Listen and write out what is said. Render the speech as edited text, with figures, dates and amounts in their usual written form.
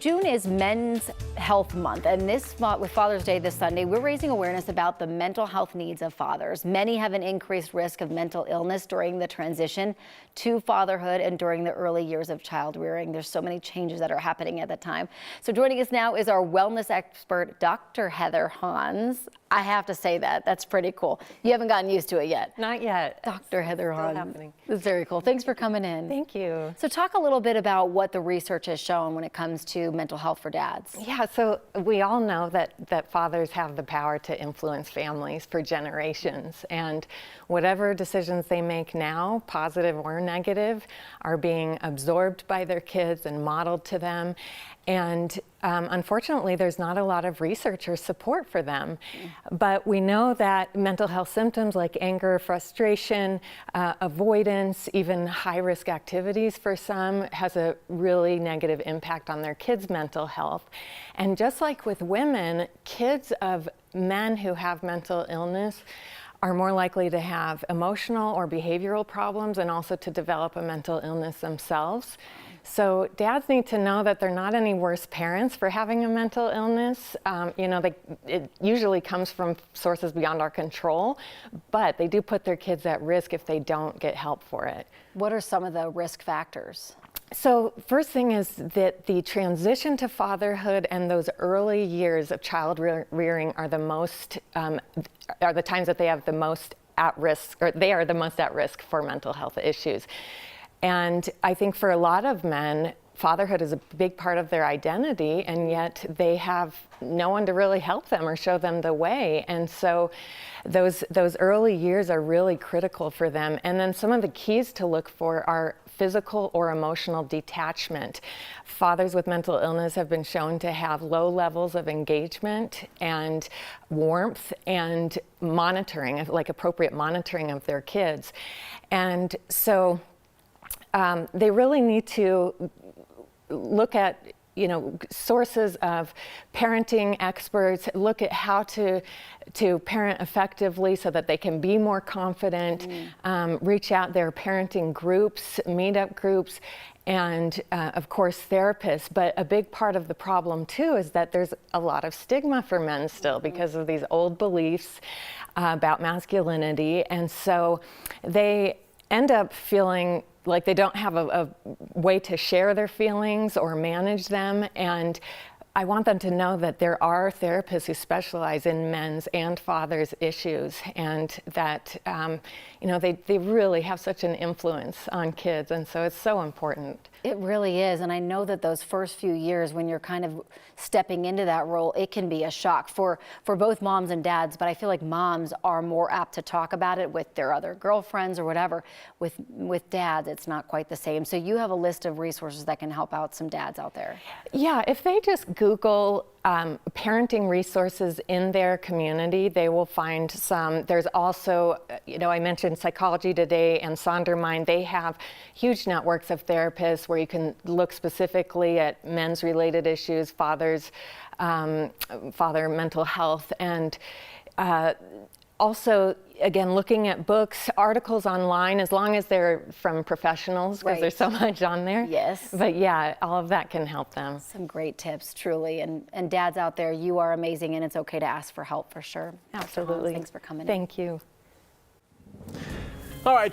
June is Men's Health Month, and this month, with Father's Day this Sunday, we're raising awareness about the mental health needs of fathers. Many have an increased risk of mental illness during the transition to fatherhood and during the early years of child rearing. There's so many changes that are happening at that time. So joining us now is our wellness expert, Dr. Heather Hans. I have to say that's pretty cool. You haven't gotten used to it yet. Not yet. Dr. Heather Hans. Still happening. It's very cool. Thanks for coming in. Thank you. So talk a little bit about what the research has shown when it comes to mental health for dads. Yeah, so we all know that fathers have the power to influence families for generations, and whatever decisions they make now, positive or negative, are being absorbed by their kids and modeled to them. And unfortunately, there's not a lot of research or support for them. But we know that mental health symptoms like anger, frustration, avoidance, even high-risk activities for some has a really negative impact on their kids' mental health. And just like with women, kids of men who have mental illness are more likely to have emotional or behavioral problems and also to develop a mental illness themselves. So dads need to know that they're not any worse parents for having a mental illness. It usually comes from sources beyond our control, but they do put their kids at risk if they don't get help for it. What are some of the risk factors? So first thing is that the transition to fatherhood and those early years of child rearing are the times that they have the most at risk, or they are the most at risk for mental health issues. And I think for a lot of men, fatherhood is a big part of their identity, and yet they have no one to really help them or show them the way. And so those early years are really critical for them. And then some of the keys to look for are physical or emotional detachment. Fathers with mental illness have been shown to have low levels of engagement and warmth and monitoring, like appropriate monitoring of their kids. And so they really need to look at sources of parenting experts, look at how to parent effectively so that they can be more confident, reach out their parenting groups, meetup groups, and of course therapists. But a big part of the problem too is that there's a lot of stigma for men still because of these old beliefs about masculinity, and so they end up feeling like they don't have a way to share their feelings or manage them. And I want them to know that there are therapists who specialize in men's and fathers' issues, and that they really have such an influence on kids, and so it's so important. It really is, and I know that those first few years when you're kind of stepping into that role, it can be a shock for both moms and dads, but I feel like moms are more apt to talk about it with their other girlfriends or whatever. With dads, it's not quite the same. So you have a list of resources that can help out some dads out there. Yeah, if they just Google parenting resources in their community, they will find some. There's also, I mentioned Psychology Today and Sondermind. They have huge networks of therapists where you can look specifically at men's related issues, father mental health, and also, again, looking at books, articles online, as long as they're from professionals, because there's so much on there. Yes. But yeah, all of that can help them. Some great tips, truly. And dads out there, you are amazing, and it's okay to ask for help for sure. Absolutely. Thanks for coming in. Thank you. All right.